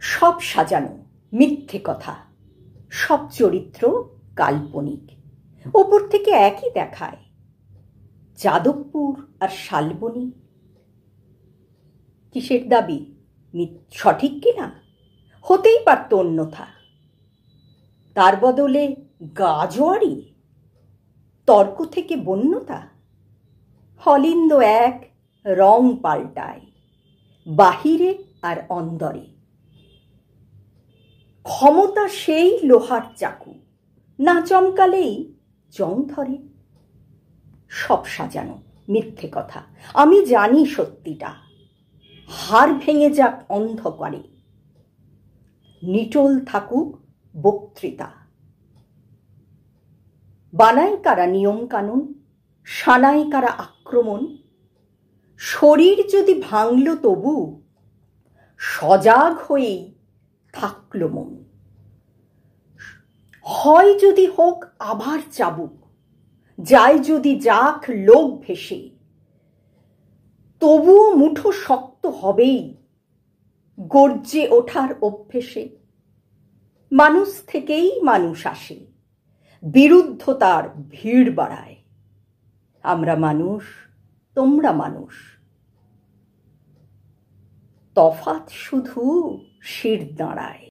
সব সাজানো মিথ্যে কথা, সব চরিত্র কাল্পনিক, ওপর থেকে একই দেখায়, যাদবপুর আর শালবনী। কিসের দাবি? সঠিক কিনা? হতেই পারত অন্যথা। তার বদলে গাজোয়ারি, তর্ক থেকে বন্যতা। হলিন্দ এক, রং পাল্টায়, বাহিরে আর অন্দরে। ক্ষমতা সেই লোহার চাকু, না চমকালেই জং ধরে। সব সাজানো মিথ্যে কথা, আমি জানি সত্যিটা। হাড় ভেঙে যাক অন্ধকারে, নিটোল থাকুক বক্তৃতা। বানায় কারা নিয়ম কানুন, সানায় কারা আক্রমণ। শরীর যদি ভাঙল তবু সজাগ হয়েই থাকল মন। হয় যদি হোক আবার চাবুক, যায় যদি যাক লোক ভেসে, তবুও মুঠো শক্ত হবেই গর্জে ওঠার অভ্যেসে। মানুষ থেকেই মানুষ আসে, বিরুদ্ধতার ভিড় বাড়ায়। আমরা মানুষ, তোমরা মানুষ, তফাৎ শুধু শির দাঁড়ায়।